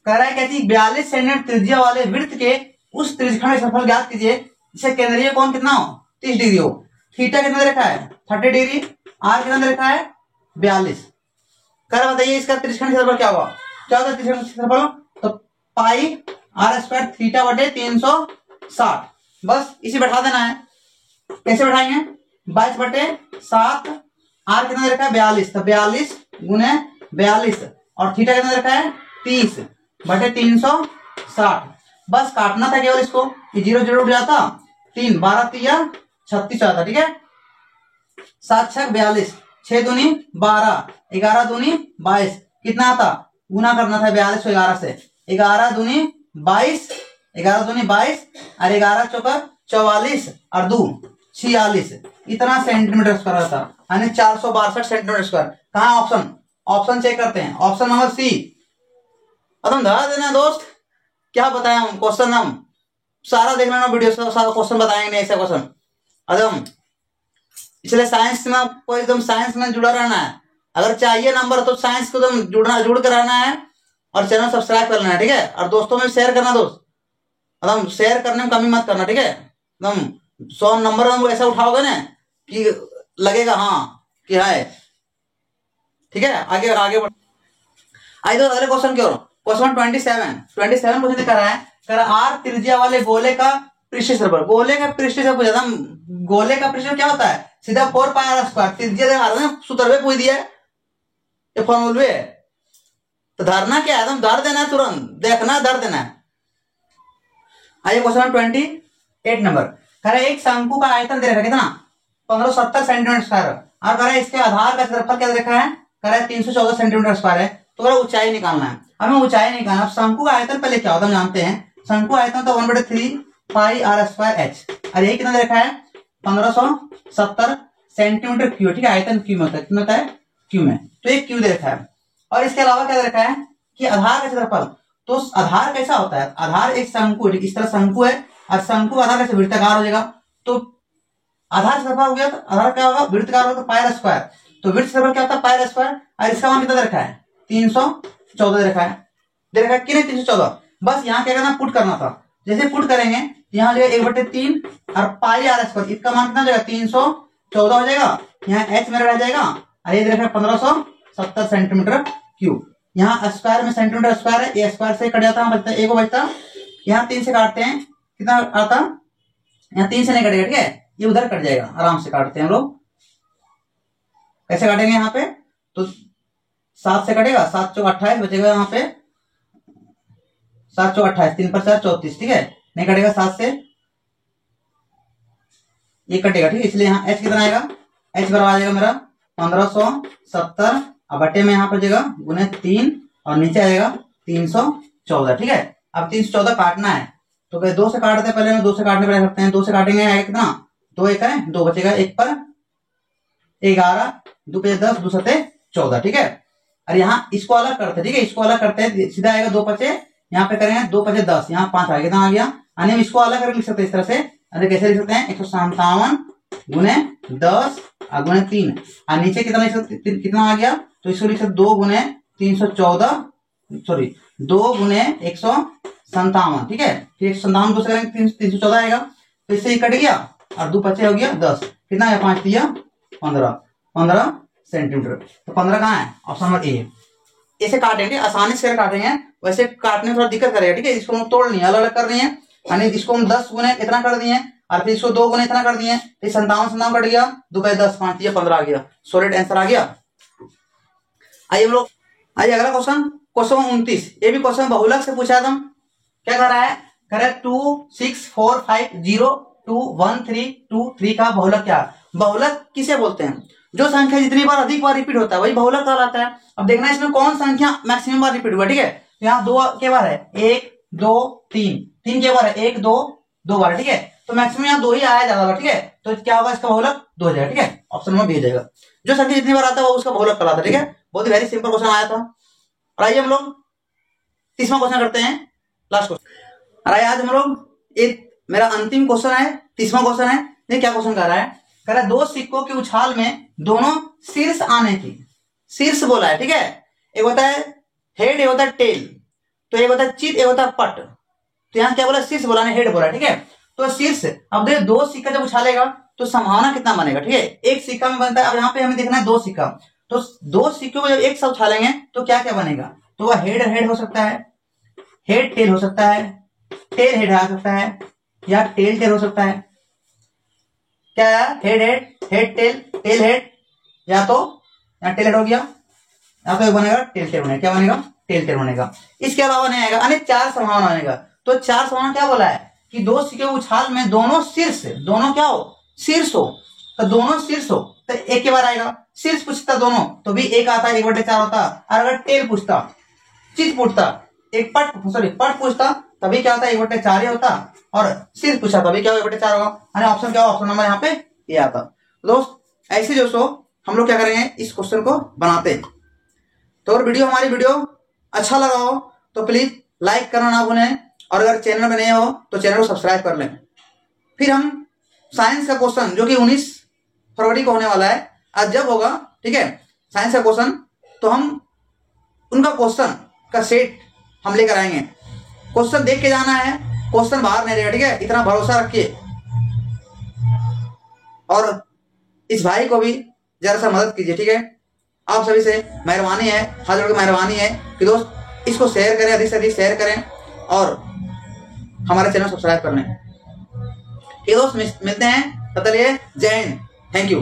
कह रहा है कहती 42 सेंटीमीटर त्रिज्या वाले वृत्त के उस त्रिज्यखंड का क्षेत्रफल ज्ञात कीजिए जिसे केंद्रीय कोण कितना हो? 30 डिग्री हो। थीटा कितना देखा है? 30 डिग्री। आर कितना देखा है? 42। कर बताइए इसका त्रिज्यखंड क्षेत्रफल क्या हुआ? क्या होता है त्रिज्यखंड क्षेत्रफल? तो पाई आर स्क्वायर थीटा बटे 360, बस इसी बैठा देना है। कैसे बैठाएंगे? 22 बटे 7, आर कितना देखा है? 42, तो 42 गुने 42, और थीटा कितना देखा है? 30 बटे 360, बस काटना था केवल इसको, 0 0 उठ जाता, 3 12 3 36 आता। ठीक है, 7 6 42, 6 दूनी 12, 11 दूनी 22, कितना आता? गुना करना था 42 को 11 से, 11 दूनी 22, 11 दूनी 22 और 11 चौका 44 और 2 46, इतना सेंटीमीटर स्क्वायर आता, यानी 462 सेंटीमीटर स्क्वायर। कहाँ ऑप्शन? ऑप्शन चेक करते हैं, ऑप्शन नंबर सी। एकदम धरा देना दोस्त, क्या बताया हम क्वेश्चन, हम सारा देख लेना वीडियो से, सारा क्वेश्चन बताएंगे ऐसा क्वेश्चन एकदम। इसलिए साइंस में आपको एकदम साइंस में जुड़ा रहना है, अगर चाहिए नंबर तो साइंस को एकदम जुड़ कर रहना है, और चैनल सब्सक्राइब कर लेना है। ठीक है, और दोस्तों में शेयर करना दोस्त, एकदम शेयर करने में कमी मत करना। ठीक है, एकदम 100 नंबर में ऐसा उठाओगे ना कि लगेगा हाँ कि है। ठीक है, आगे आगे बढ़। आइए तो अगले क्वेश्चन की ओर। क्वेश्चन 27 क्वेश्चन कर रहा है, आर त्रिज्या वाले गोले का पृष्ठ क्षेत्रफल, गोले का पृष्ठ क्षेत्रफल पूछा था। गोले का पृष्ठ क्या होता है? सीधा 4 पाई आर स्क्वायर, त्रिज्या देखा सूत्र में पूछ दिया है, ये फॉर्मूले है, तो धरना क्या है? एकदम धर देना है, तुरंत देखना धर देना है। आइए क्वेश्चन 28 नंबर, कह रहा है एक शंकु का आयतन दे रखा है कितना? 1570 सेंटीमीटर स्क्वायर, और कह रहा है इसके आधार का क्षेत्रफल क्या दे रखा है? कह रहा है 314 सेंटीमीटर स्क्वायर है, तो ऊंचाई निकालना है हमें, ऊंचाई निकालना। अब शंकु का आयतन पहले क्या होता है जानते हैं, शंकु आयतन तो 1/3 पाई आर स्क्वायर एच, और ये कितना दे रखा है? 1570 सेंटीमीटर क्यूब। ठीक है, आयतन क्यू में होता है, कितना होता है? क्यू में, तो एक क्यू दे रखा है। और इसके अलावा क्या दे रखा है कि आधार का क्षेत्रफल तो आधार कैसा होता है, आधार एक शंकु, इस तरह शंकु है और शंकु आधार कैसे वृत्ताकार हो जाएगा, तो आधार क्षेत्रफल हो गया तो आधार क्या होगा, वृत्ताकार होगा तो पाई आर स्क्वायर, तो वृत्त क्षेत्रफल क्या होता है पाई आर स्क्वायर, और इसका मान कितना दे रखा है 314 दे रखा है, दे रखा है कि नहीं 314। बस यहाँ क्या करना, पुट करना था, जैसे पुट करेंगे यहाँ जो 1/3 और पाई आर स्क्वायर, इसका मान कितना हो जाएगा 314 हो जाएगा, यहाँ h मेरा रह जाएगा और ये दे रखा है 1570 सेंटीमीटर क्यूब। यहाँ स्क्वायर में सेंटीमीटर स्क्वायर है, ये स्क्वायर से कट जाता है, बचता है एक बचता, यहाँ 3 से काटते हैं कितना आता, यहाँ 3 से नहीं कटेगा, ठीक है ये उधर कट जाएगा, आराम से काटते हैं हम लोग। कैसे काटेंगे यहाँ पे, तो 7 से कटेगा, 7 चौक 28 बचेगा, यहाँ पे 7 चौक 28, 3 पर 4 34, ठीक है नहीं कटेगा, 7 से ये कटेगा, ठीक है इसलिए यहाँ h कितना आएगा, h बराबर आ जाएगा मेरा 1570 और बटे में यहाँ पर जाएगा गुने 3 और नीचे आएगा 314, ठीक है। अब 314 काटना है तो 2 से काटते हैं, पहले में 2 से काटने पर सकते हैं, 2 से काटेंगे आएगा कितना 2 1 है 2 बचेगा, 1 पर 11 2 पे 10 2 सते 14, ठीक है। और यहाँ इसको अलग करते हैं, ठीक है इसको अलग करते हैं, सीधा आएगा 2 पचे, यहाँ पे करेंगे 2 पचे 10, यहाँ 5 आ गया, कितना आ गया, यानी इसको अलग करके लिख सकते हैं इस तरह से, अरे कैसे लिख सकते हैं 157 गुने 10 और गुने 3 और नीचे कितना लिख सकते, कितना आ गया, तो इसको लिख सकते 2 गुने 314 सॉरी 2 गुने 157, ठीक है फिर 157 2 से करेंगे 314 आएगा, तो इससे ही कट गया और 2 पचे हो गया 10, कितना है 5 दिया 15 सेंटीमीटर, तो 15 कहाँ है ऑप्शन नंबर ए। ऐसे काटेंगे आसानी से काटेंगे, वैसे काटने में थोड़ा दिक्कत करेगा, ठीक है इसको हम तोड़ नहीं अलग अलग कर रही है, यानी इसको हम 10 गुने इतना कर दिए और फिर इसको 2 गुने इतना कर दिए, फिर 57 कट गया, 2 पे 10 5 दिया 15 आ गया, सॉलिड आंसर आ गया। आइए हम लोग, आइए अगला क्वेश्चन, क्वेश्चन 29, ये भी क्वेश्चन बहुलक से पूछा था, क्या कर रहा है, कह रहा है 2 6 4 5 0 2 1 3 2 3 का बहुलक क्या, बहुलक किसे बोलते हैं, जो संख्या जितनी बार अधिक बार रिपीट होता है वही बहुलक कहलाता है। अब देखना है इसमें कौन संख्या मैक्सिमम बार रिपीट हुआ, ठीक है तो यहाँ 2 के बार है 1 2 3 3 के बार है 1 2 2 बार, ठीक है तो मैक्सिमम यहाँ 2 ही आया ज्यादा बार, ठीक है तो क्या होगा इसका बहुलक 2 हो जाएगा, ठीक है ऑप्शन में भी हो जाएगा, जो संख्या जितनी बार आता है वो उसका बहुलक कहलाता है, ठीक है बहुत ही वेरी सिंपल क्वेश्चन आया था। और आइए हम लोग 30वां क्वेश्चन करते हैं, लास्ट क्वेश्चन, और आज हम लोग एक मेरा अंतिम क्वेश्चन है, 30वां क्वेश्चन है, ये क्या क्वेश्चन कर रहा है, कह रहा है 2 सिक्कों की उछाल में दोनों शीर्ष आने की, शीर्ष बोला है, ठीक है एक होता है हेड एक होता है टेल, तो एक होता है चित एक होता है पट, तो यहाँ क्या बोला शीर्ष बोला हेड बोला, ठीक है तो शीर्ष, अब देखिए 2 सिक्का जब उछालेगा तो संभावना कितना बनेगा, ठीक है एक सिक्का में बनता है, अब यहाँ पे हमें देखना है 2 सिक्का, तो 2 सिक्कों को जब एक साथ उछालेंगे तो क्या क्या बनेगा, तो वह हेड हेड हो सकता है, हेड टेल हो सकता है, टेल हेड आ सकता है या टेल टेल हो सकता है, क्या head head head tail tail head, या तो यहाँ टेल हेड हो गया या तो बनेगा टेल टेल बनेगा, क्या बनेगा टेल टेल बनेगा, इसके अलावा नहीं आएगा, यानी 4 संभावना बनेगा, तो 4 संभावना क्या बोला है कि 2 सिक्के उछाल में दोनों शीर्ष, दोनों क्या हो शीर्ष हो, तो दोनों शीर्ष हो तो एक के बार आएगा, शीर्ष पूछता दोनों तो भी 1 आता 1/4 होता, और अगर टेल पूछता चित पूछता एक पट पूछता तभी क्या होता 1/4 ही होता, और शीर्ष पूछा तभी क्या 1/4 होगा, यानी ऑप्शन क्या होगा ऑप्शन नंबर यहाँ पे ये आता। तो दोस्त ऐसे दोस्तों हम लोग क्या करेंगे इस क्वेश्चन को बनाते हैं, तो अगर हमारी वीडियो अच्छा लगा हो तो प्लीज लाइक करना ना भूलें, और अगर चैनल में नए हो तो चैनल को सब्सक्राइब कर लें। फिर हम साइंस का क्वेश्चन जो कि 19 फरवरी को होने वाला है, आज जब होगा, ठीक है साइंस का क्वेश्चन, तो हम उनका क्वेश्चन का सेट हम लेकर आएंगे, क्वेश्चन देख के जाना है, क्वेश्चन बाहर नहीं रहेगा, ठीक है इतना भरोसा रखिए, और इस भाई को भी जरा सा मदद कीजिए, ठीक है आप सभी से मेहरबानी है, हाथ जोड़ के मेहरबानी है कि दोस्त इसको शेयर करें, अधिक से अधिक शेयर करें और हमारे चैनल सब्सक्राइब कर लें। ये दोस्त मिलते हैं, तब तक जय हिंद, थैंक यू।